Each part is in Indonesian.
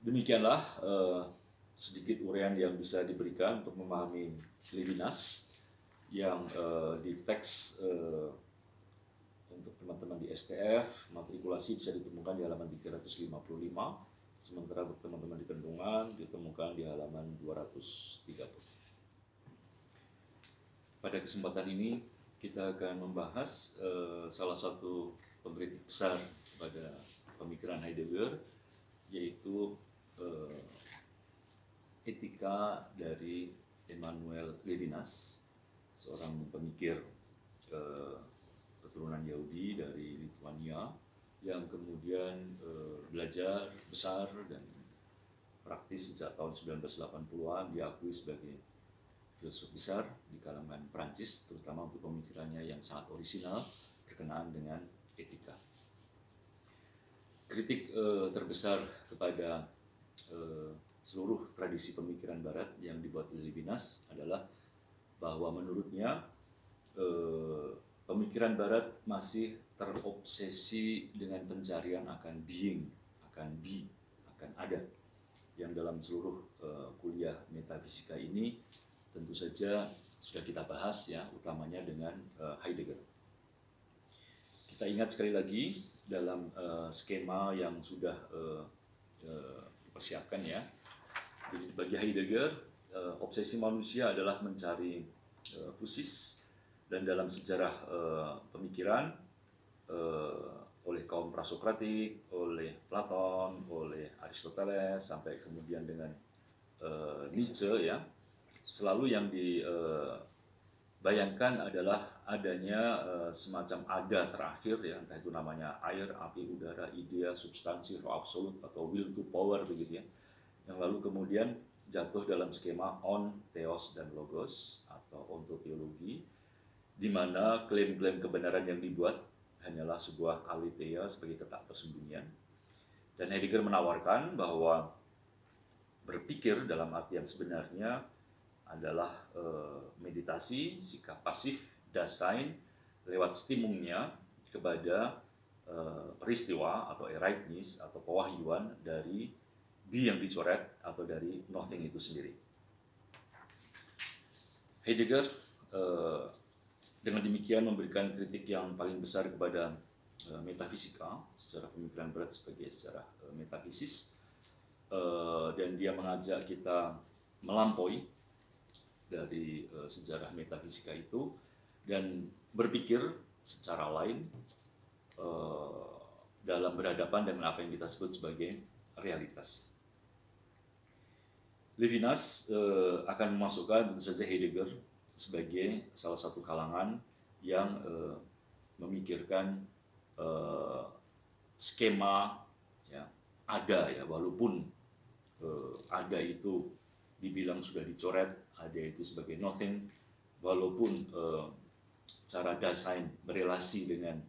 Demikianlah sedikit uraian yang bisa diberikan untuk memahami Levinas yang di teks untuk teman-teman di STF, matrikulasi bisa ditemukan di halaman 355, sementara untuk teman-teman di kandungan ditemukan di halaman 230. Pada kesempatan ini kita akan membahas salah satu pengkritik besar pada pemikiran Heidegger, yaitu etika dari Emanuel Levinas, seorang pemikir keturunan Yahudi dari Lithuania yang kemudian belajar besar dan praktis sejak tahun 1980-an, diakui sebagai filsuf besar di kalangan Prancis, terutama untuk pemikirannya yang sangat orisinal berkenaan dengan etika. Kritik terbesar kepada seluruh tradisi pemikiran Barat yang dibuat oleh Levinas adalah bahwa menurutnya pemikiran Barat masih terobsesi dengan pencarian akan being, akan be, akan ada, yang dalam seluruh kuliah metafisika ini tentu saja sudah kita bahas ya, utamanya dengan Heidegger. Kita ingat sekali lagi dalam skema yang sudah dipersiapkan ya. Jadi bagi Heidegger, obsesi manusia adalah mencari pusis, dan dalam sejarah pemikiran oleh kaum prasokratik, oleh Platon, oleh Aristoteles, sampai kemudian dengan Nietzsche ya, selalu yang dibayangkan adalah adanya semacam ada terakhir ya, entah itu namanya air, api, udara, idea, substansi, roh absolut, atau will to power begitu ya, yang lalu kemudian jatuh dalam skema on, theos, dan logos atau ontoteologi, di mana klaim-klaim kebenaran yang dibuat hanyalah sebuah aletheia sebagai ketak persembunyian. Dan Heidegger menawarkan bahwa berpikir dalam arti yang sebenarnya adalah meditasi, sikap pasif, Dasein, lewat stimungnya kepada peristiwa atau ereignis atau pewahyuan dari be yang dicoret atau dari nothing itu sendiri. Heidegger dengan demikian memberikan kritik yang paling besar kepada metafisika secara pemikiran Barat sebagai secara metafisis, dan dia mengajak kita melampaui dari sejarah metafisika itu dan berpikir secara lain dalam berhadapan dengan apa yang kita sebut sebagai realitas. Levinas akan memasukkan tentu saja Heidegger sebagai salah satu kalangan yang memikirkan skema ya, ada ya, walaupun ada itu dibilang sudah dicoret, ada itu sebagai nothing, walaupun cara Dasein berelasi dengan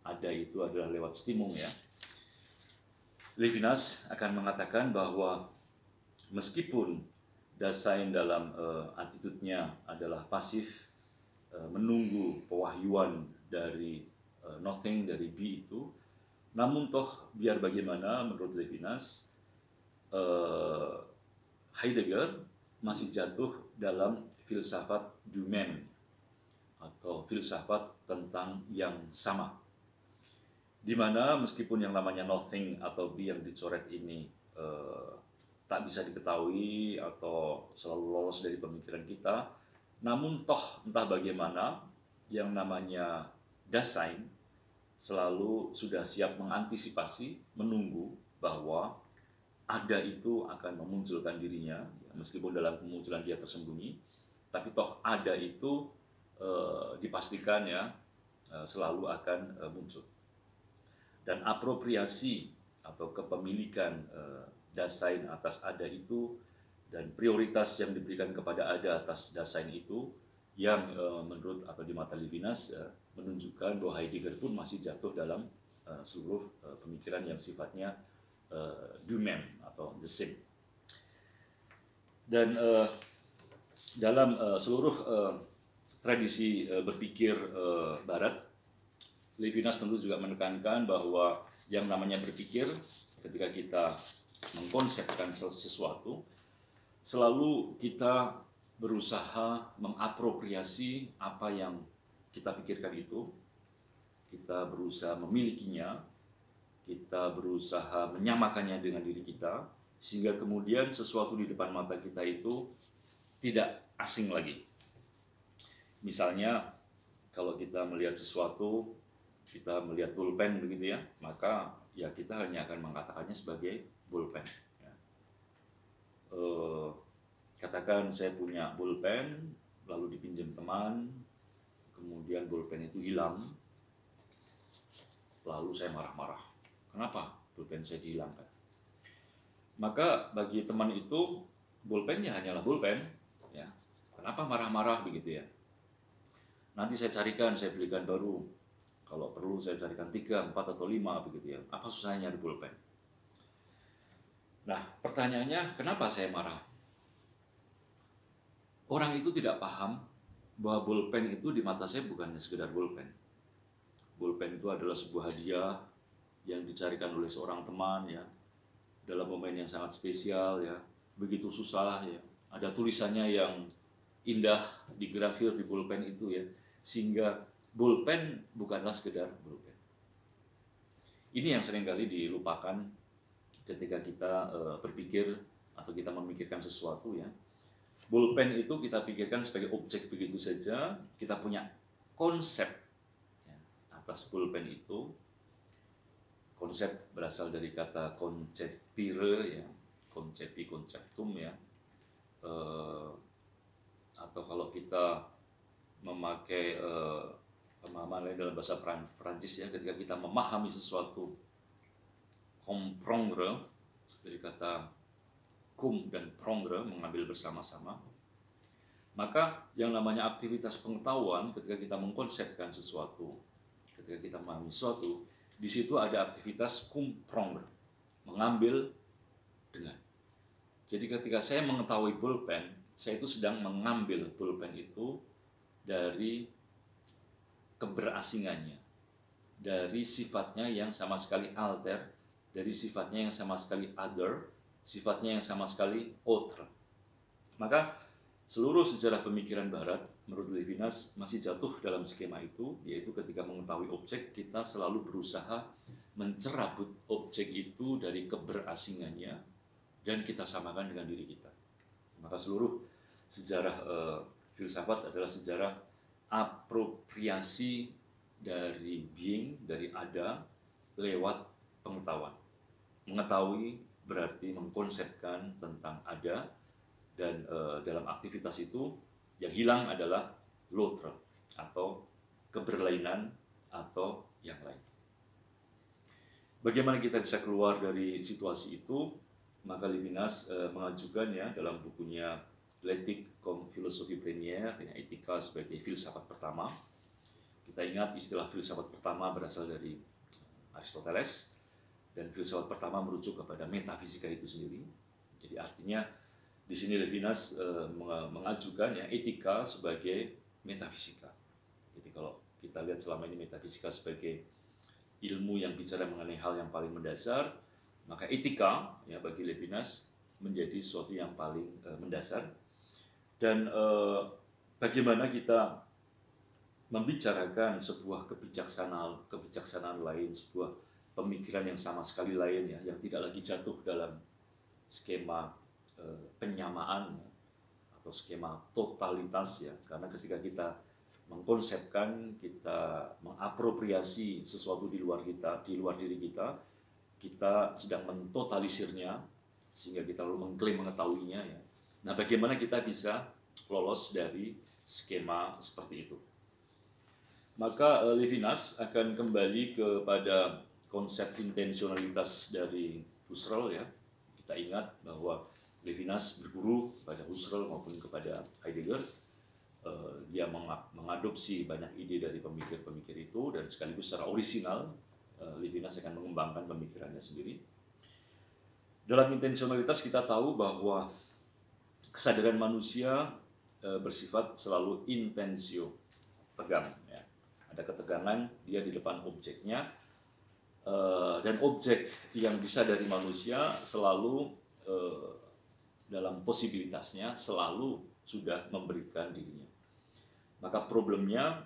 ada itu adalah lewat stimung ya. Levinas akan mengatakan bahwa meskipun Dasein dalam attitude-nya adalah pasif, menunggu pewahyuan dari nothing, dari be itu, namun toh biar bagaimana menurut Levinas, Heidegger masih jatuh dalam filsafat du même atau filsafat tentang yang sama, di mana meskipun yang namanya nothing atau be yang dicoret ini tak bisa diketahui atau selalu lolos dari pemikiran kita, namun toh entah bagaimana yang namanya Dasein selalu sudah siap mengantisipasi, menunggu bahwa ada itu akan memunculkan dirinya, meskipun dalam kemunculan dia tersembunyi, tapi toh ada itu dipastikan ya selalu akan muncul. Dan apropriasi atau kepemilikan Dasein atas ada itu dan prioritas yang diberikan kepada ada atas Dasein itu yang menurut atau di mata Levinas menunjukkan bahwa Heidegger pun masih jatuh dalam seluruh pemikiran yang sifatnya du même atau the same. Dan dalam seluruh tradisi berpikir Barat, Levinas tentu juga menekankan bahwa yang namanya berpikir, ketika kita mengkonsepkan sesuatu, selalu kita berusaha mengapropriasi apa yang kita pikirkan itu, kita berusaha memilikinya, kita berusaha menyamakannya dengan diri kita, sehingga kemudian sesuatu di depan mata kita itu tidak asing lagi. Misalnya, kalau kita melihat sesuatu, kita melihat pulpen begitu ya, maka ya kita hanya akan mengatakannya sebagai pulpen. Ya. Katakan saya punya pulpen, lalu dipinjam teman, kemudian pulpen itu hilang, lalu saya marah-marah. Kenapa pulpen saya dihilangkan? Maka bagi teman itu, pulpennya hanyalah pulpen. Ya. Kenapa marah-marah begitu ya? Nanti saya carikan, saya belikan baru. Kalau perlu saya carikan 3, 4, atau 5 begitu ya. Apa susahnya di pulpen? Nah, pertanyaannya, kenapa saya marah? Orang itu tidak paham bahwa pulpen itu di mata saya bukannya sekedar pulpen. Pulpen itu adalah sebuah hadiah yang dicarikan oleh seorang teman ya, dalam momen yang sangat spesial ya, begitu susah ya. Ada tulisannya yang indah digrafir di pulpen itu ya, sehingga pulpen bukanlah sekedar pulpen. Ini yang seringkali dilupakan ketika kita berpikir atau kita memikirkan sesuatu ya. Pulpen itu kita pikirkan sebagai objek begitu saja, kita punya konsep ya, atas pulpen itu. Konsep berasal dari kata concepire ya, concepi conceptum ya. Atau kalau kita memakai pemahaman lain dalam bahasa Perancis ya, ketika kita memahami sesuatu, comprendre dari kata cum dan prendre, mengambil bersama-sama, maka yang namanya aktivitas pengetahuan ketika kita mengkonsepkan sesuatu, ketika kita memahami sesuatu, di situ ada aktivitas comprendre, mengambil dengan. Jadi ketika saya mengetahui pulpen, saya itu sedang mengambil pulpen itu dari keberasingannya, dari sifatnya yang sama sekali alter, dari sifatnya yang sama sekali other, sifatnya yang sama sekali autre. Maka seluruh sejarah pemikiran Barat menurut Levinas masih jatuh dalam skema itu, yaitu ketika mengetahui objek, kita selalu berusaha mencerabut objek itu dari keberasingannya dan kita samakan dengan diri kita. Maka seluruh sejarah filsafat adalah sejarah apropriasi dari being, dari ada, lewat pengetahuan. Mengetahui berarti mengkonsepkan tentang ada, dan dalam aktivitas itu yang hilang adalah l'autre atau keberlainan atau yang lain. Bagaimana kita bisa keluar dari situasi itu? Maka Levinas mengajukan ya dalam bukunya L'Éthique comme philosophie première, ya, etika sebagai filsafat pertama. Kita ingat istilah filsafat pertama berasal dari Aristoteles, dan filsafat pertama merujuk kepada metafisika itu sendiri. Jadi artinya di sini Levinas mengajukan ya etika sebagai metafisika. Jadi kalau kita lihat selama ini metafisika sebagai ilmu yang bicara mengenai hal yang paling mendasar, maka etika ya bagi Levinas menjadi sesuatu yang paling mendasar. Dan bagaimana kita membicarakan sebuah kebijaksanaan lain, sebuah pemikiran yang sama sekali lain ya, yang tidak lagi jatuh dalam skema penyamaan ya, atau skema totalitas ya. Karena ketika kita mengkonsepkan, kita mengapropriasi sesuatu di luar kita, di luar diri kita, kita sedang mentotalisirnya sehingga kita lalu mengklaim mengetahuinya ya. Nah, bagaimana kita bisa lolos dari skema seperti itu? Maka Levinas akan kembali kepada konsep intensionalitas dari Husserl ya. Kita ingat bahwa Levinas berguru kepada Husserl maupun kepada Heidegger. Dia mengadopsi banyak ide dari pemikir-pemikir itu, dan sekaligus secara orisinal Levinas akan mengembangkan pemikirannya sendiri. Dalam intensionalitas kita tahu bahwa kesadaran manusia bersifat selalu intensio, tegang ya. Ada ketegangan dia di depan objeknya, dan objek yang disadari manusia selalu dalam posibilitasnya selalu sudah memberikan dirinya. Maka problemnya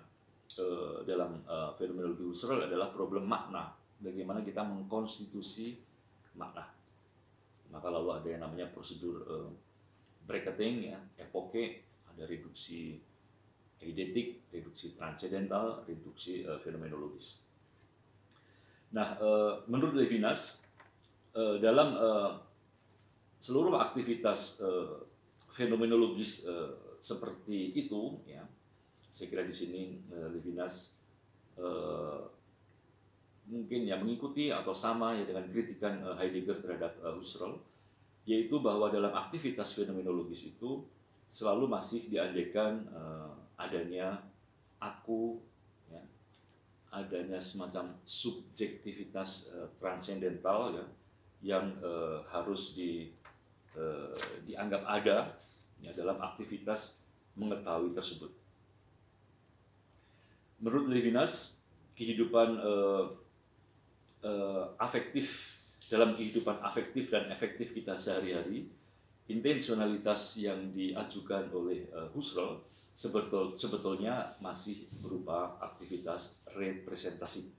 dalam fenomenologi Husserl adalah problem makna. Bagaimana kita mengkonstitusi makna. Maka lalu ada yang namanya prosedur bracketing, ya, epoke, ada reduksi eidetik, reduksi transcendental, reduksi fenomenologis. Nah, menurut Levinas, dalam seluruh aktivitas fenomenologis seperti itu, ya, saya kira di sini Levinas mungkin ya mengikuti atau sama ya dengan kritikan Heidegger terhadap Husserl, yaitu bahwa dalam aktivitas fenomenologis itu selalu masih diandaikan adanya aku, ya, adanya semacam subjektivitas transendental, ya, yang harus dianggap ada, ya, dalam aktivitas mengetahui tersebut. Menurut Levinas, kehidupan afektif, dalam kehidupan afektif dan efektif kita sehari-hari, intensionalitas yang diajukan oleh Husserl sebetulnya masih berupa aktivitas representasi.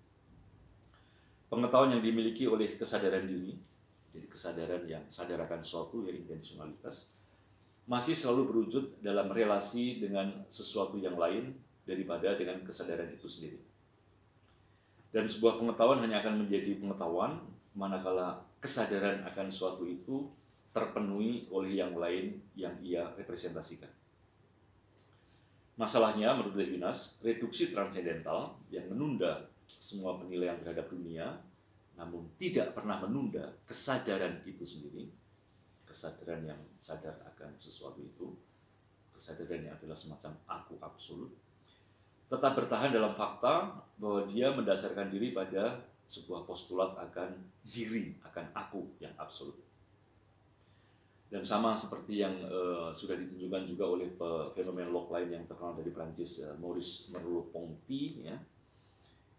Pengetahuan yang dimiliki oleh kesadaran diri, jadi kesadaran yang sadar akan suatu, ya, intensionalitas, masih selalu berwujud dalam relasi dengan sesuatu yang lain daripada dengan kesadaran itu sendiri. Dan sebuah pengetahuan hanya akan menjadi pengetahuan manakala kesadaran akan suatu itu terpenuhi oleh yang lain yang ia representasikan. Masalahnya, menurut Levinas, reduksi transendental yang menunda semua penilaian terhadap dunia, namun tidak pernah menunda kesadaran itu sendiri, kesadaran yang sadar akan sesuatu itu, kesadaran yang adalah semacam aku absolut, tetap bertahan dalam fakta bahwa dia mendasarkan diri pada sebuah postulat akan diri, akan aku yang absolut. Dan sama seperti yang sudah ditunjukkan juga oleh fenomenolog lain yang terkenal dari Prancis, Maurice Merleau-Ponty, ya,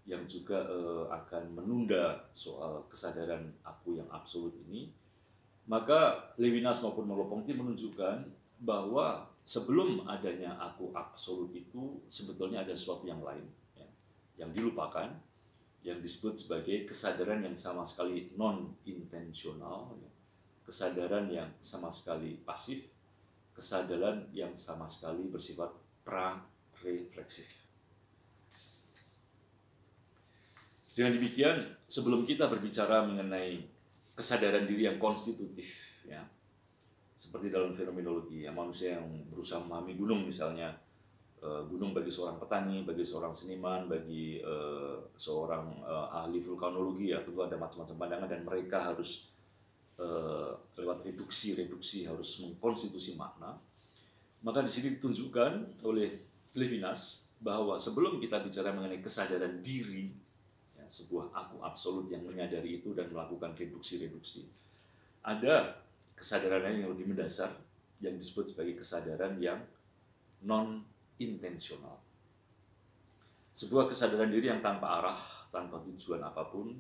yang juga akan menunda soal kesadaran aku yang absolut ini, maka Levinas maupun Merleau-Ponty menunjukkan bahwa sebelum adanya aku absolut itu sebetulnya ada sesuatu yang lain, ya, yang dilupakan, yang disebut sebagai kesadaran yang sama sekali non-intensional, ya, kesadaran yang sama sekali pasif, kesadaran yang sama sekali bersifat pra-refleksif. Dengan demikian, sebelum kita berbicara mengenai kesadaran diri yang konstitutif, ya, seperti dalam fenomenologi, ya, manusia yang berusaha memahami gunung misalnya, gunung bagi seorang petani, bagi seorang seniman, bagi seorang ahli vulkanologi, ya, tentu ada macam-macam pandangan dan mereka harus lewat reduksi harus mengkonstitusi makna. Maka di sini ditunjukkan oleh Levinas bahwa sebelum kita bicara mengenai kesadaran diri, ya, sebuah aku absolut yang menyadari itu dan melakukan reduksi, ada kesadaran yang lebih mendasar yang disebut sebagai kesadaran yang non-intensional. Sebuah kesadaran diri yang tanpa arah, tanpa tujuan apapun,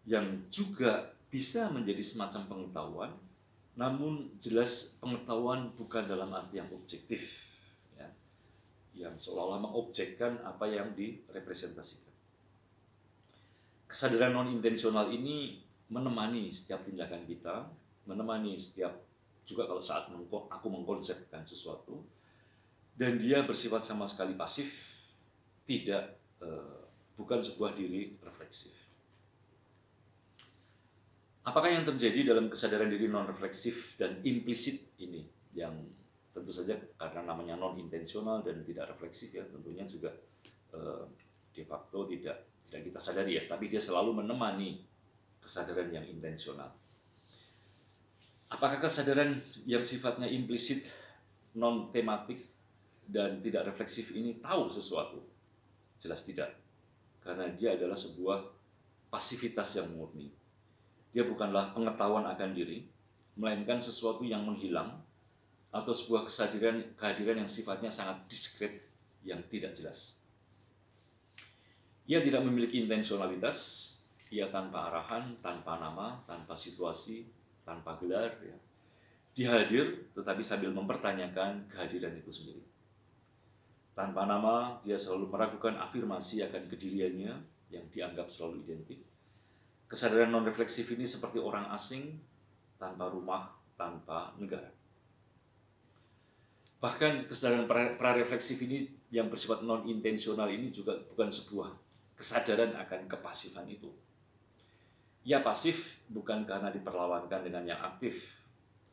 yang juga bisa menjadi semacam pengetahuan, namun jelas pengetahuan bukan dalam arti yang objektif, ya, yang seolah-olah mengobjekkan apa yang direpresentasikan. Kesadaran non-intensional ini menemani setiap tindakan kita, menemani setiap, juga kalau saat aku mengkonsepkan sesuatu, dan dia bersifat sama sekali pasif, tidak, bukan sebuah diri refleksif. Apakah yang terjadi dalam kesadaran diri non-refleksif dan implisit ini, yang tentu saja karena namanya non-intensional dan tidak refleksif, ya, tentunya juga de facto tidak kita sadari, ya, tapi dia selalu menemani kesadaran yang intensional. Apakah kesadaran yang sifatnya implisit, non-tematik, dan tidak refleksif ini tahu sesuatu? Jelas tidak, karena dia adalah sebuah pasivitas yang murni. Dia bukanlah pengetahuan akan diri, melainkan sesuatu yang menghilang, atau sebuah kehadiran yang sifatnya sangat diskret, yang tidak jelas. Ia tidak memiliki intensionalitas, ia tanpa arahan, tanpa nama, tanpa situasi, tanpa gelar, ya. Dia hadir, tetapi sambil mempertanyakan kehadiran itu sendiri. Tanpa nama, dia selalu meragukan afirmasi akan kediriannya yang dianggap selalu identik. Kesadaran non-refleksif ini seperti orang asing, tanpa rumah, tanpa negara. Bahkan kesadaran prarefleksif ini yang bersifat non-intensional ini juga bukan sebuah kesadaran akan kepasifan itu. Ia pasif bukan karena diperlawankan dengan yang aktif,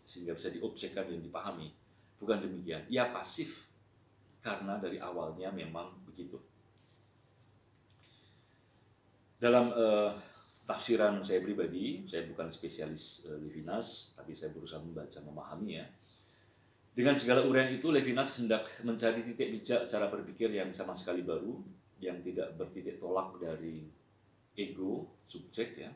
sehingga bisa diobjekkan dan dipahami. Bukan demikian. Ia pasif karena dari awalnya memang begitu. Dalam tafsiran saya pribadi, saya bukan spesialis Levinas, tapi saya berusaha membaca, memahami ya. Dengan segala uraian itu, Levinas hendak mencari titik bijak cara berpikir yang sama sekali baru, yang tidak bertitik tolak dari ego, subjek ya.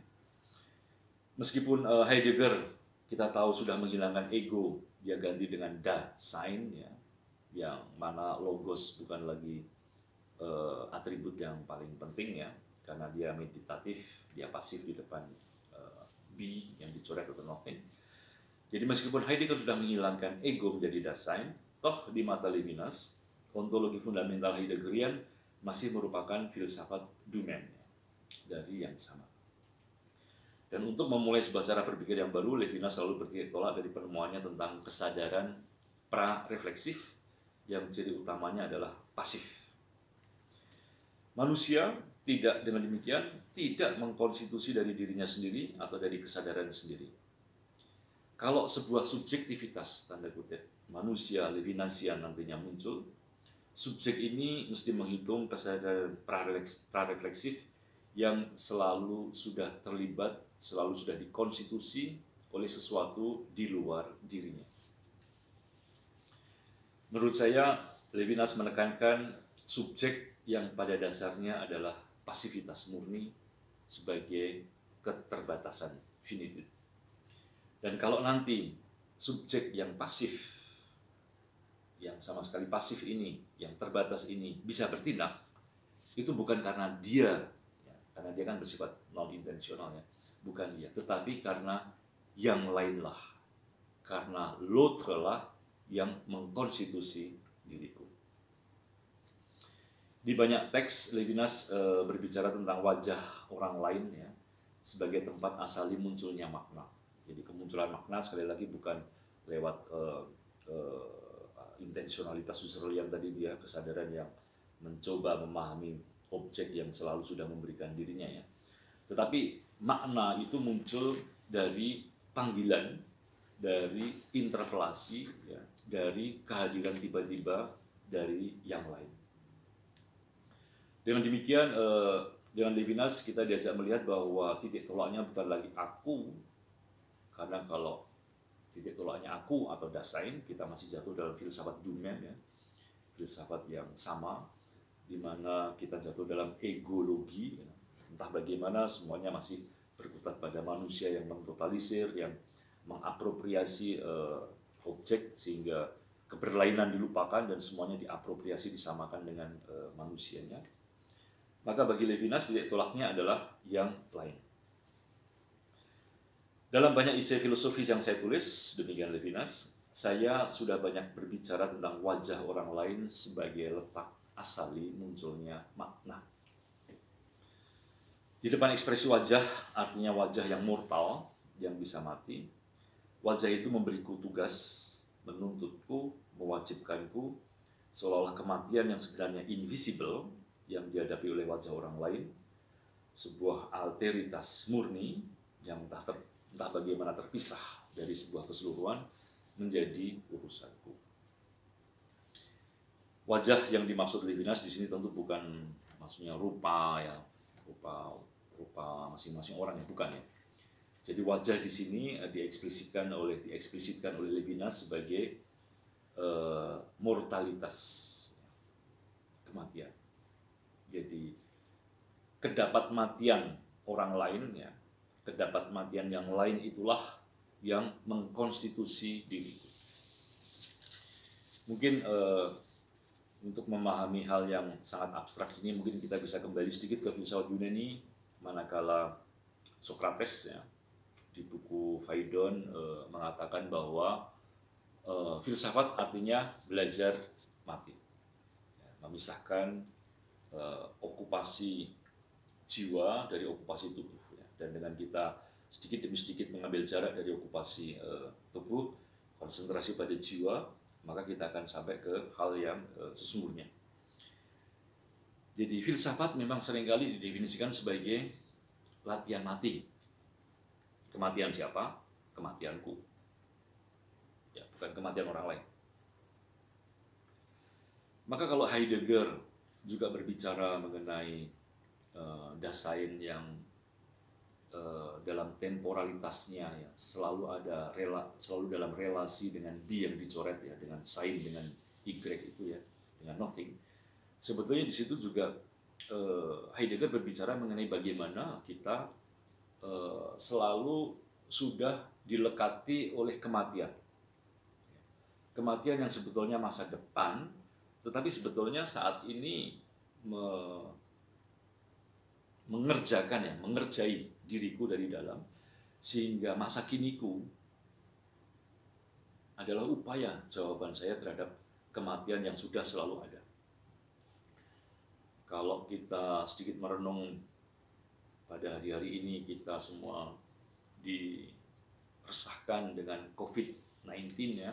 Meskipun Heidegger kita tahu sudah menghilangkan ego, dia ganti dengan Dasein ya, yang mana logos bukan lagi atribut yang paling penting ya, karena dia meditatif, dia pasif di depan be yang dicoret atau nothing. Jadi meskipun Heidegger sudah menghilangkan ego menjadi Dasein, toh di mata Levinas, ontologi fundamental Heideggerian masih merupakan filsafat Dumen ya, dari yang sama. Dan untuk memulai sebuah cara berpikir yang baru, Levinas selalu bertitik tolak dari penemuannya tentang kesadaran pra-refleksif yang ciri utamanya adalah pasif. Manusia tidak dengan demikian tidak mengkonstitusi dari dirinya sendiri atau dari kesadaran sendiri. Kalau sebuah subjektivitas, tanda kutip, manusia Levinasian nantinya muncul, subjek ini mesti menghitung kesadaran pra-refleksif yang selalu sudah terlibat, selalu sudah dikonstitusi oleh sesuatu di luar dirinya. Menurut saya, Levinas menekankan subjek yang pada dasarnya adalah pasivitas murni sebagai keterbatasan finitude. Dan kalau nanti subjek yang pasif, yang sama sekali pasif ini, yang terbatas ini bisa bertindak, itu bukan karena dia, ya, karena dia kan bersifat non-intensional ya, bukan dia, tetapi karena yang lainlah, karena l'autre lah yang mengkonstitusi diriku. Di banyak teks Levinas berbicara tentang wajah orang lain ya, sebagai tempat asali munculnya makna. Jadi kemunculan makna sekali lagi bukan lewat intensionalitas Husserlian tadi dia, kesadaran yang mencoba memahami objek yang selalu sudah memberikan dirinya ya. Tetapi makna itu muncul dari panggilan, dari interpelasi ya, dari kehadiran tiba-tiba dari yang lain. Dengan demikian dengan Levinas kita diajak melihat bahwa titik tolaknya bukan lagi aku. Karena kalau titik tolaknya aku atau Dasein, kita masih jatuh dalam filsafat Dumen ya, filsafat yang sama, di mana kita jatuh dalam egologi. Ya. Entah bagaimana semuanya masih berkutat pada manusia yang mentotalisir, yang mengapropriasi objek sehingga keberlainan dilupakan dan semuanya diapropriasi disamakan dengan manusianya. Maka bagi Levinas titik tolaknya adalah yang lain. Dalam banyak esai filosofis yang saya tulis, demikian Levinas, saya sudah banyak berbicara tentang wajah orang lain sebagai letak asali munculnya makna. Di depan ekspresi wajah, artinya wajah yang mortal, yang bisa mati, wajah itu memberiku tugas, menuntutku, mewajibkanku, seolah-olah kematian yang sebenarnya invisible, yang dihadapi oleh wajah orang lain, sebuah alteritas murni, yang entah bagaimana terpisah dari sebuah keseluruhan menjadi urusanku. Wajah yang dimaksud Levinas di sini tentu bukan maksudnya rupa ya, rupa masing-masing orang ya, bukan ya. Jadi wajah di sini dieksplisitkan oleh Levinas sebagai mortalitas, kematian. Jadi kedapat matian orang lain ya, kedapat matian yang lain itulah yang mengkonstitusi diriku. Mungkin untuk memahami hal yang sangat abstrak ini, mungkin kita bisa kembali sedikit ke filsafat Yunani, manakala Socrates ya, di buku Phaidon mengatakan bahwa filsafat artinya belajar mati, ya, memisahkan okupasi jiwa dari okupasi tubuh, ya. Dan dengan kita sedikit demi sedikit mengambil jarak dari okupasi tubuh, konsentrasi pada jiwa, maka kita akan sampai ke hal yang sesungguhnya. Jadi filsafat memang seringkali didefinisikan sebagai latihan mati. Kematian siapa? Kematianku. Ya, bukan kematian orang lain. Maka kalau Heidegger juga berbicara mengenai Dasein yang dalam temporalitasnya ya, selalu dalam relasi dengan B yang dicoret ya, dengan Sein dengan Y itu ya, dengan nothing. Sebetulnya di situ juga Heidegger berbicara mengenai bagaimana kita selalu sudah dilekati oleh kematian. Kematian yang sebetulnya masa depan, tetapi sebetulnya saat ini mengerjai diriku dari dalam, sehingga masa kiniku adalah upaya jawaban saya terhadap kematian yang sudah selalu ada. Kalau kita sedikit merenung pada hari-hari ini, kita semua diresahkan dengan COVID-19 ya.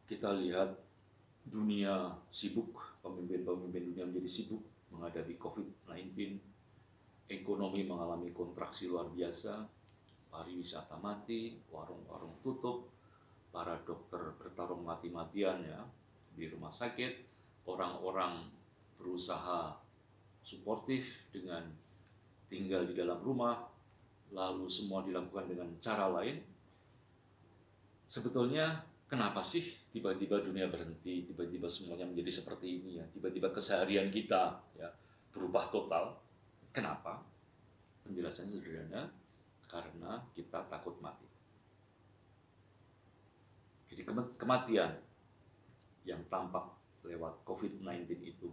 Kita lihat dunia sibuk, pemimpin-pemimpin dunia menjadi sibuk menghadapi COVID-19, ekonomi mengalami kontraksi luar biasa, pariwisata mati, warung-warung tutup, para dokter bertarung mati-matian ya di rumah sakit, orang-orang berusaha suportif dengan tinggal di dalam rumah, lalu semua dilakukan dengan cara lain. Sebetulnya kenapa sih tiba-tiba dunia berhenti, tiba-tiba semuanya menjadi seperti ini ya, tiba-tiba keseharian kita ya berubah total? Kenapa? Penjelasannya sederhana, karena kita takut mati. Jadi kematian yang tampak lewat COVID-19 itu,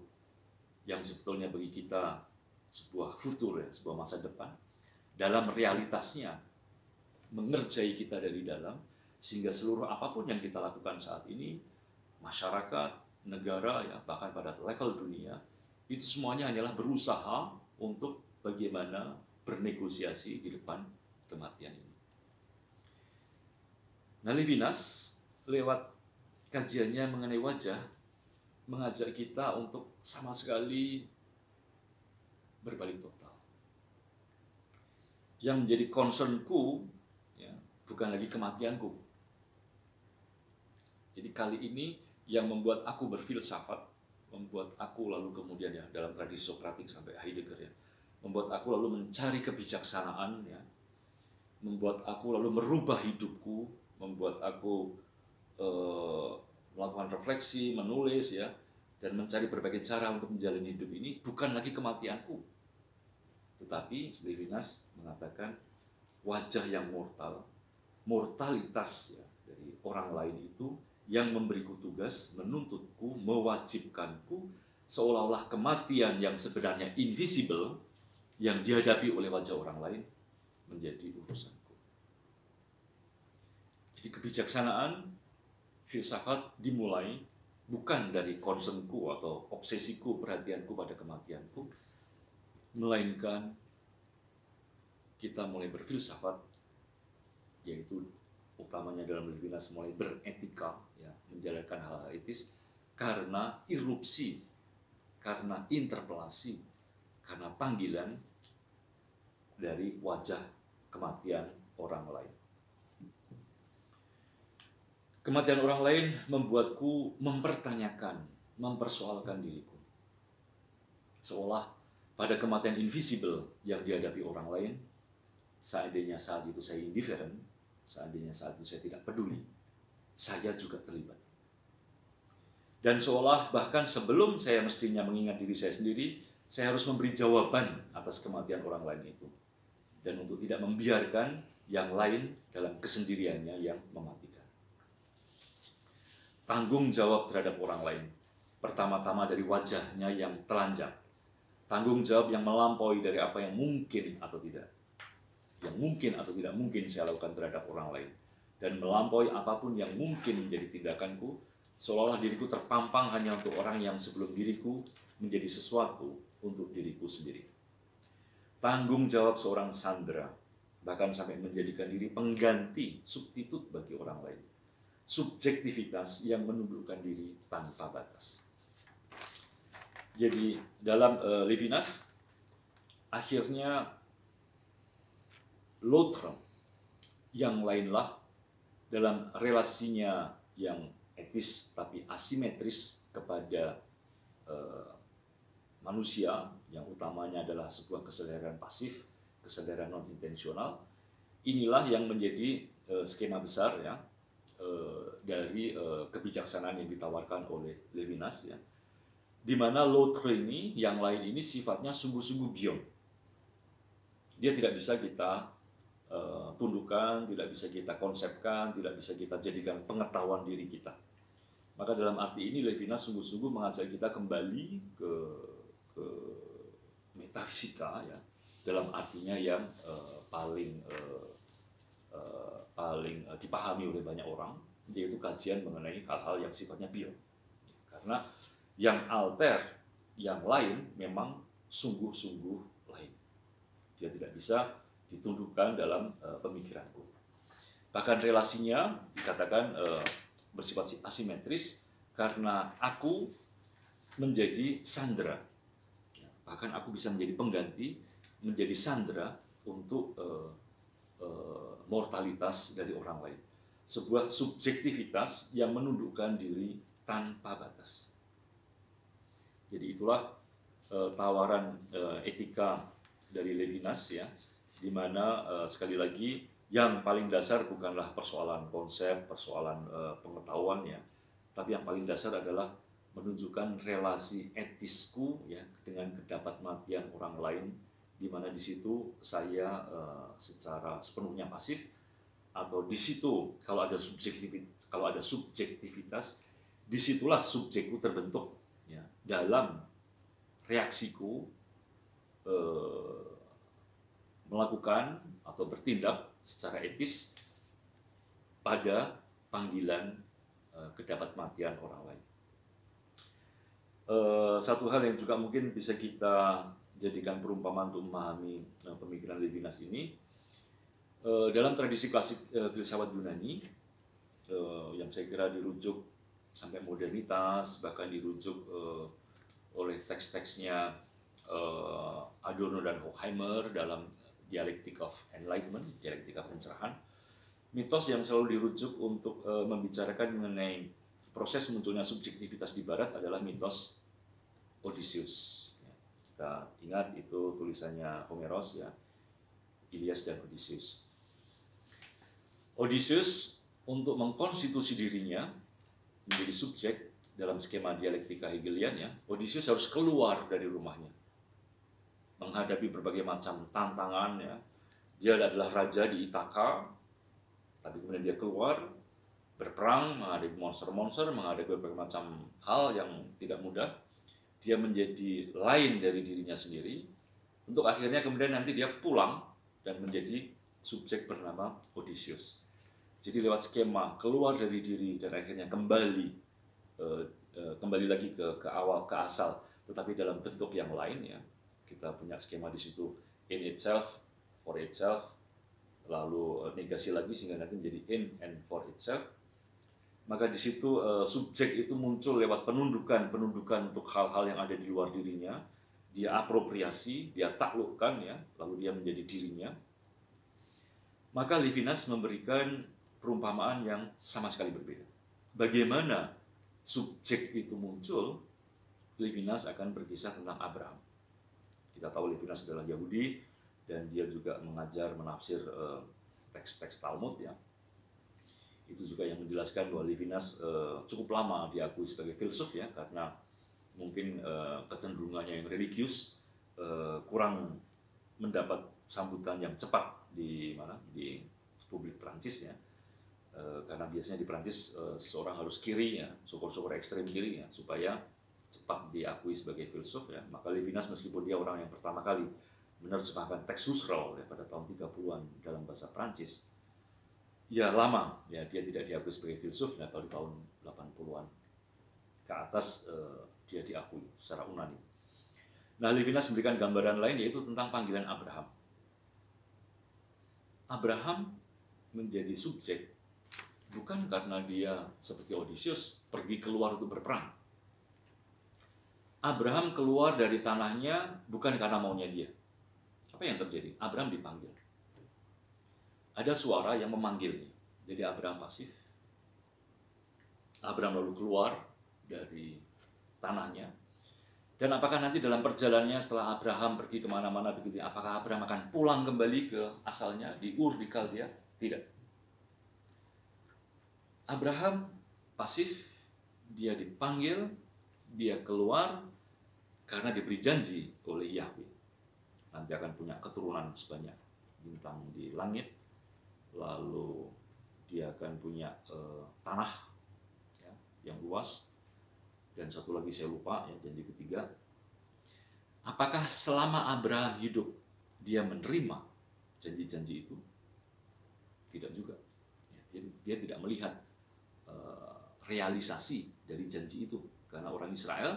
yang sebetulnya bagi kita sebuah futur ya, sebuah masa depan, dalam realitasnya mengerjai kita dari dalam, sehingga seluruh apapun yang kita lakukan saat ini, masyarakat, negara, ya bahkan pada level dunia, itu semuanya hanyalah berusaha untuk bagaimana bernegosiasi di depan kematian ini. Nah, Levinas lewat kajiannya mengenai wajah mengajak kita untuk sama sekali berbalik total. Yang menjadi concernku ya, bukan lagi kematianku. Jadi kali ini yang membuat aku berfilsafat, membuat aku lalu kemudian ya dalam tradisi Sokratik sampai Heidegger ya, membuat aku lalu mencari kebijaksanaan ya, membuat aku lalu merubah hidupku, membuat aku melakukan refleksi, menulis ya, dan mencari berbagai cara untuk menjalani hidup ini, bukan lagi kematianku, tetapi Levinas mengatakan wajah yang mortal, mortalitas ya, dari orang lain itu yang memberiku tugas, menuntutku, mewajibkanku, seolah-olah kematian yang sebenarnya invisible yang dihadapi oleh wajah orang lain menjadi urusanku. Jadi kebijaksanaan filsafat dimulai bukan dari concernku atau obsesiku, perhatianku pada kematianku, melainkan kita mulai berfilsafat, yaitu utamanya dalam Levinas mulai beretika, ya, menjalankan hal-hal etis, karena irupsi, karena interpelasi, karena panggilan dari wajah kematian orang lain. Kematian orang lain membuatku mempertanyakan, mempersoalkan diriku. Seolah pada kematian invisible yang dihadapi orang lain, seandainya saat itu saya indifferent, seandainya saat itu saya tidak peduli, saya juga terlibat. Dan seolah bahkan sebelum saya mestinya mengingat diri saya sendiri, saya harus memberi jawaban atas kematian orang lain itu. Dan untuk tidak membiarkan yang lain dalam kesendiriannya yang mematikan. Tanggung jawab terhadap orang lain, pertama-tama dari wajahnya yang telanjang. Tanggung jawab yang melampaui dari apa yang mungkin atau tidak. yang mungkin atau tidak mungkin saya lakukan terhadap orang lain, dan melampaui apapun yang mungkin menjadi tindakanku, seolah-olah diriku terpampang hanya untuk orang yang sebelum diriku menjadi sesuatu untuk diriku sendiri. Tanggung jawab seorang Sandra bahkan sampai menjadikan diri pengganti, substitut bagi orang lain. Subjektivitas yang menundukkan diri tanpa batas. Jadi dalam Levinas, akhirnya l'autre, yang lainlah, dalam relasinya yang etis tapi asimetris kepada manusia, yang utamanya adalah sebuah kesadaran pasif, kesadaran non-intensional. Inilah yang menjadi skema besar ya dari kebijaksanaan yang ditawarkan oleh Levinas ya, di mana l'autre ini, yang lain ini sifatnya sungguh-sungguh beyond. Dia tidak bisa kita tundukkan, tidak bisa kita konsepkan, tidak bisa kita jadikan pengetahuan diri kita. Maka dalam arti ini Levinas sungguh-sungguh mengajak kita kembali ke metafisika ya, dalam artinya yang paling dipahami oleh banyak orang, yaitu kajian mengenai hal-hal yang sifatnya beyond. Karena yang alter, yang lain memang sungguh-sungguh lain. Dia tidak bisa ditundukkan dalam pemikiranku. Bahkan relasinya dikatakan bersifat asimetris karena aku menjadi Sandra. Bahkan aku bisa menjadi pengganti, menjadi Sandra untuk mortalitas dari orang lain. Sebuah subjektivitas yang menundukkan diri tanpa batas. Jadi itulah tawaran etika dari Levinas ya, di mana sekali lagi yang paling dasar bukanlah persoalan konsep, persoalan pengetahuan ya, tapi yang paling dasar adalah menunjukkan relasi etisku ya dengan kedapatmatian orang lain, di mana di situ saya secara sepenuhnya pasif, atau di situ kalau ada subjektivitas, disitulah subjekku terbentuk ya, dalam reaksiku melakukan atau bertindak secara etis pada panggilan kedapatmatian orang lain. Satu hal yang juga mungkin bisa kita jadikan perumpamaan untuk memahami pemikiran Levinas ini, dalam tradisi klasik filsafat Yunani yang saya kira dirujuk sampai modernitas, bahkan dirujuk oleh teks-teksnya Adorno dan Horkheimer dalam Dialectic of Enlightenment, dialektika pencerahan, mitos yang selalu dirujuk untuk membicarakan mengenai proses munculnya subjektivitas di Barat adalah mitos Odysseus. Kita ingat itu tulisannya Homeros ya, Ilias dan Odysseus. Odysseus untuk mengkonstitusi dirinya menjadi subjek dalam skema dialektika Hegelian ya, Odysseus harus keluar dari rumahnya, menghadapi berbagai macam tantangan ya. Dia adalah raja di Ithaka, tapi kemudian dia keluar berperang, menghadapi monster-monster, menghadapi berbagai macam hal yang tidak mudah. Dia menjadi lain dari dirinya sendiri, untuk akhirnya kemudian nanti dia pulang dan menjadi subjek bernama Odysseus. Jadi lewat skema keluar dari diri dan akhirnya kembali lagi ke awal, ke asal, tetapi dalam bentuk yang lain ya. Kita punya skema di situ, in itself, for itself, lalu negasi lagi sehingga nanti menjadi in and for itself. Maka di situ subjek itu muncul lewat penundukan untuk hal-hal yang ada di luar dirinya. Dia apropriasi, dia taklukkan ya, lalu dia menjadi dirinya. Maka Levinas memberikan perumpamaan yang sama sekali berbeda. Bagaimana subjek itu muncul? Levinas akan berkisah tentang Abraham. Kita tahu Levinas adalah Yahudi dan dia juga mengajar, menafsir teks-teks Talmud ya. Itu juga yang menjelaskan bahwa Levinas cukup lama diakui sebagai filsuf ya, karena mungkin kecenderungannya yang religius kurang mendapat sambutan yang cepat di publik Prancis ya. Karena biasanya di Prancis seseorang harus kiri ya, syukur-syukur ekstrem kiri ya, supaya cepat diakui sebagai filsuf ya. Maka Levinas meskipun dia orang yang pertama kali menerjemahkan teks Husserl ya, pada tahun 30-an dalam bahasa Prancis. Ya lama, ya dia tidak diakui sebagai filsuf, nah baru tahun 80-an ke atas dia diakui secara unanim. Nah, Levinas memberikan gambaran lain yaitu tentang panggilan Abraham. Abraham menjadi subjek bukan karena dia seperti Odysseus pergi keluar untuk berperang. Abraham keluar dari tanahnya bukan karena maunya dia. Apa yang terjadi? Abraham dipanggil. Ada suara yang memanggilnya. Jadi Abraham pasif. Abraham lalu keluar dari tanahnya. Dan apakah nanti dalam perjalanannya setelah Abraham pergi kemana-mana begitu, apakah Abraham akan pulang kembali ke asalnya di Ur di Kaldea? Tidak. Abraham pasif, dia dipanggil, dia keluar karena diberi janji oleh Yahweh. Nanti akan punya keturunan sebanyak bintang di langit, lalu dia akan punya tanah ya, yang luas, dan satu lagi saya lupa ya, janji ketiga. Apakah selama Abraham hidup dia menerima janji-janji itu? Tidak juga. Ya, dia tidak melihat realisasi dari janji itu, karena orang Israel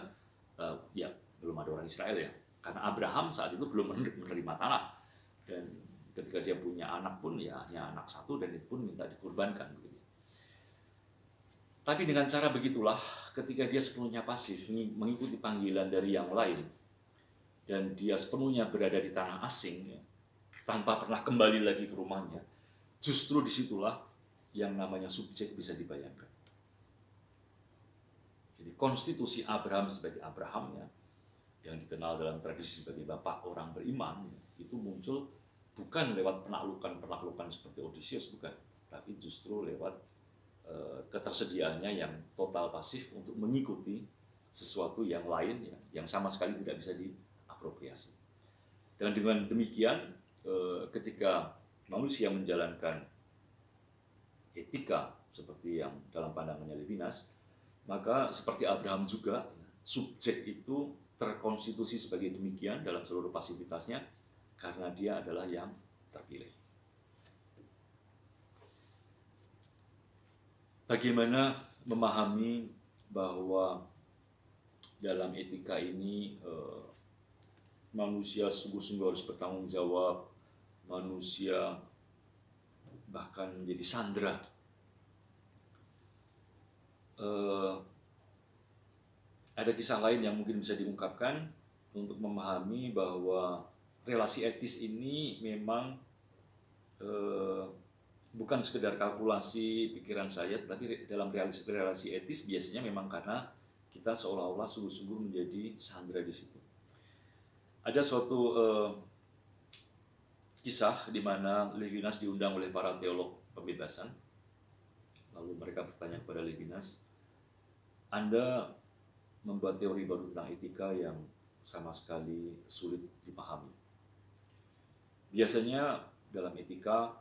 ya belum ada orang Israel ya, karena Abraham saat itu belum menerima tanah, dan ketika dia punya anak pun ya hanya anak satu, dan itu pun minta dikurbankan. Tapi dengan cara begitulah, ketika dia sepenuhnya pasif, mengikuti panggilan dari yang lain, dan dia sepenuhnya berada di tanah asing, ya, tanpa pernah kembali lagi ke rumahnya, justru disitulah yang namanya subjek bisa dibayangkan. Jadi konstitusi Abraham sebagai Abraham, ya, yang dikenal dalam tradisi sebagai bapak orang beriman, ya, itu muncul bukan lewat penaklukan seperti Odysseus, bukan, tapi justru lewat ketersediaannya yang total pasif untuk mengikuti sesuatu yang lain ya, yang sama sekali tidak bisa diapropriasi. Dan dengan demikian ketika manusia menjalankan etika seperti yang dalam pandangannya Levinas, maka seperti Abraham juga subjek itu terkonstitusi sebagai demikian dalam seluruh pasivitasnya karena dia adalah yang terpilih. Bagaimana memahami bahwa dalam etika ini manusia sungguh-sungguh harus bertanggung jawab, manusia bahkan menjadi sandera. Ada kisah lain yang mungkin bisa diungkapkan untuk memahami bahwa relasi etis ini memang bukan sekedar kalkulasi pikiran saya, tetapi dalam relasi etis biasanya memang karena kita seolah-olah sungguh-sungguh menjadi sandera di situ. Ada suatu kisah di mana Levinas diundang oleh para teolog pembebasan. Lalu mereka bertanya kepada Levinas, Anda membuat teori baru tentang etika yang sama sekali sulit dipahami. Biasanya dalam etika,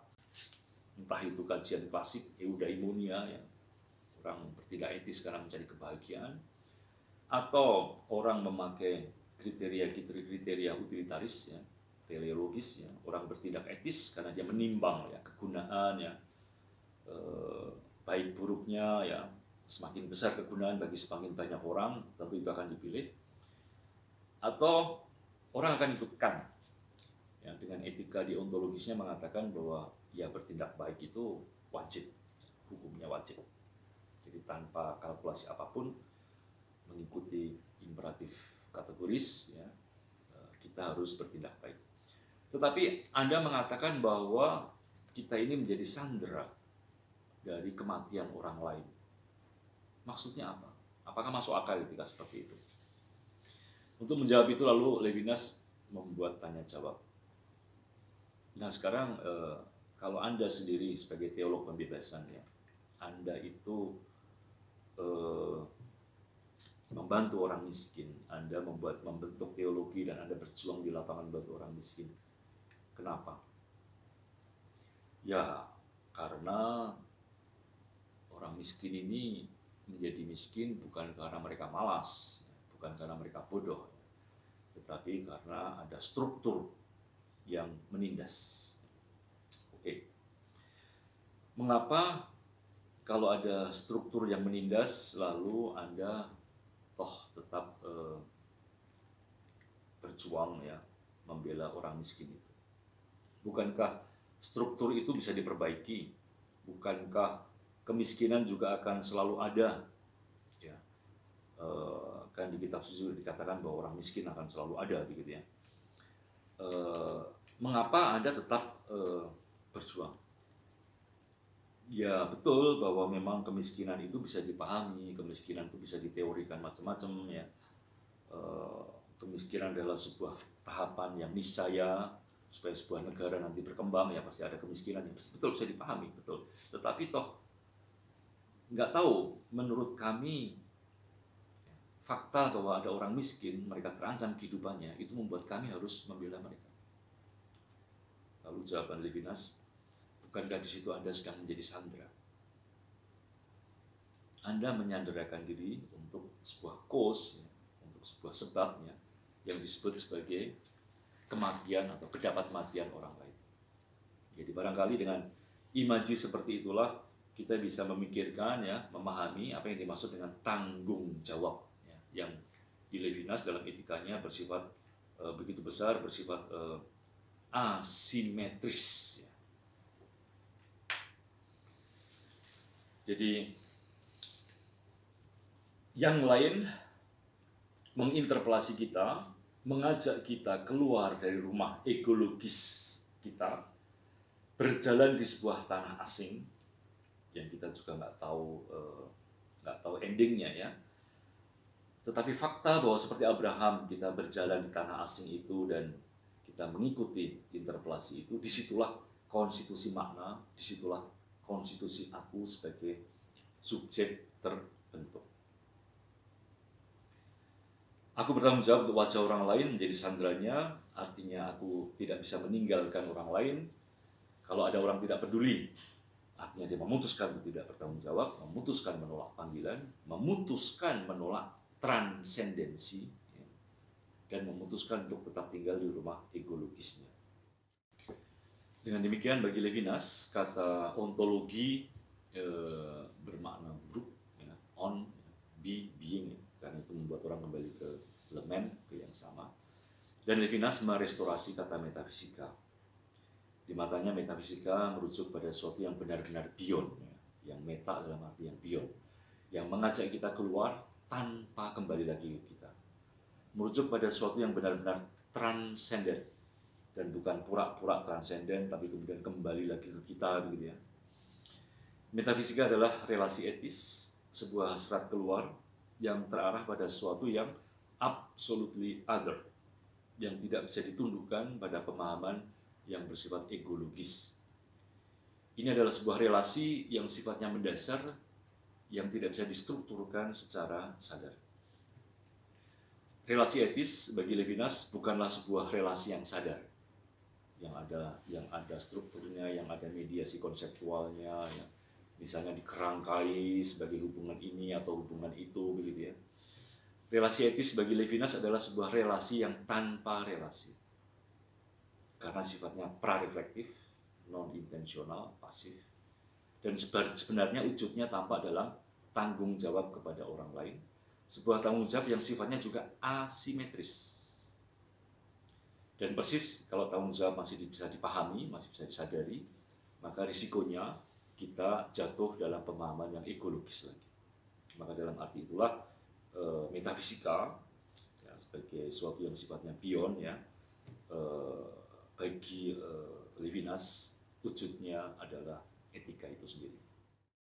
entah itu kajian klasik eudaimonia ya, orang bertindak etis karena mencari kebahagiaan, atau orang memakai kriteria utilitaris ya, teleologis ya, orang bertindak etis karena dia menimbang ya kegunaan ya, baik buruknya ya, semakin besar kegunaan bagi semakin banyak orang tentu itu akan dipilih, atau orang akan ikutkan ya, dengan etika deontologisnya mengatakan bahwa ya bertindak baik itu wajib, hukumnya wajib. Jadi tanpa kalkulasi apapun, mengikuti imperatif kategoris, ya, kita harus bertindak baik. Tetapi Anda mengatakan bahwa kita ini menjadi sandera dari kematian orang lain. Maksudnya apa? Apakah masuk akal ketika seperti itu? Untuk menjawab itu lalu Levinas membuat tanya jawab. Nah sekarang kalau Anda sendiri sebagai teolog pembebasan ya, Anda itu membantu orang miskin, Anda membentuk teologi dan Anda berjuang di lapangan membantu orang miskin. Kenapa? Ya, karena orang miskin ini menjadi miskin bukan karena mereka malas, bukan karena mereka bodoh, tetapi karena ada struktur yang menindas. Oke. Mengapa kalau ada struktur yang menindas lalu Anda tetap berjuang ya membela orang miskin itu? Bukankah struktur itu bisa diperbaiki? Bukankah kemiskinan juga akan selalu ada? Ya, kan di kitab suci dikatakan bahwa orang miskin akan selalu ada, begitu ya. Mengapa Anda tetap berjuang? Ya betul bahwa memang kemiskinan itu bisa dipahami, kemiskinan itu bisa diteorikan macam-macam ya. Kemiskinan adalah sebuah tahapan yang niscaya supaya sebuah negara nanti berkembang ya pasti ada kemiskinan, ya betul bisa dipahami betul. Tetapi nggak tahu menurut kami fakta bahwa ada orang miskin, mereka terancam kehidupannya, itu membuat kami harus membela mereka. Lalu jawaban Levinas, bukankah di situ Anda sedang menjadi sandera? Anda menyanderakan diri untuk sebuah cause, ya, untuk sebuah sebabnya yang disebut sebagai kematian atau kedapatmatian orang lain. Jadi barangkali dengan imaji seperti itulah kita bisa memikirkan ya, memahami apa yang dimaksud dengan tanggung jawab ya, yang di Levinas dalam etikanya bersifat begitu besar, bersifat asimetris ya. Jadi yang lain menginterpelasi kita, mengajak kita keluar dari rumah ekologis kita, berjalan di sebuah tanah asing yang kita juga nggak tahu endingnya ya. Tetapi fakta bahwa seperti Abraham kita berjalan di tanah asing itu dan kita mengikuti interpelasi itu, disitulah konstitusi makna, disitulah konstitusi aku sebagai subjek terbentuk. Aku bertanggung jawab untuk wajah orang lain menjadi sandranya, artinya aku tidak bisa meninggalkan orang lain. Kalau ada orang tidak peduli, artinya dia memutuskan untuk tidak bertanggung jawab, memutuskan menolak panggilan, memutuskan menolak transendensi, ya, dan memutuskan untuk tetap tinggal di rumah egologisnya. Dengan demikian bagi Levinas, kata ontologi bermakna buruk, ya, on, be, being, ya, karena itu membuat orang kembali ke elemen, ke yang sama. Dan Levinas merestorasi kata metafisika. Di matanya metafisika merujuk pada sesuatu yang benar-benar beyond, ya, yang meta dalam arti yang beyond, yang mengajak kita keluar tanpa kembali lagi ke kita. Merujuk pada sesuatu yang benar-benar transenden, dan bukan pura-pura transenden, tapi kemudian kembali lagi ke kita, begitu ya. Metafisika adalah relasi etis, sebuah hasrat keluar yang terarah pada sesuatu yang absolutely other, yang tidak bisa ditundukkan pada pemahaman yang bersifat egologis. Ini adalah sebuah relasi yang sifatnya mendasar, yang tidak bisa distrukturkan secara sadar. Relasi etis bagi Levinas bukanlah sebuah relasi yang sadar, yang ada strukturnya, yang ada mediasi konseptualnya, ya. Misalnya dikerangkai sebagai hubungan ini atau hubungan itu, begitu ya. Relasi etis bagi Levinas adalah sebuah relasi yang tanpa relasi, karena sifatnya prareflektif, non-intensional, pasif, dan sebenarnya wujudnya tampak dalam tanggung jawab kepada orang lain, sebuah tanggung jawab yang sifatnya juga asimetris. Dan persis kalau tanggung jawab masih bisa dipahami, masih bisa disadari, maka risikonya kita jatuh dalam pemahaman yang ekologis lagi. Maka dalam arti itulah metafisika ya, sebagai sesuatu yang sifatnya beyond ya, bagi Levinas wujudnya adalah etika itu sendiri.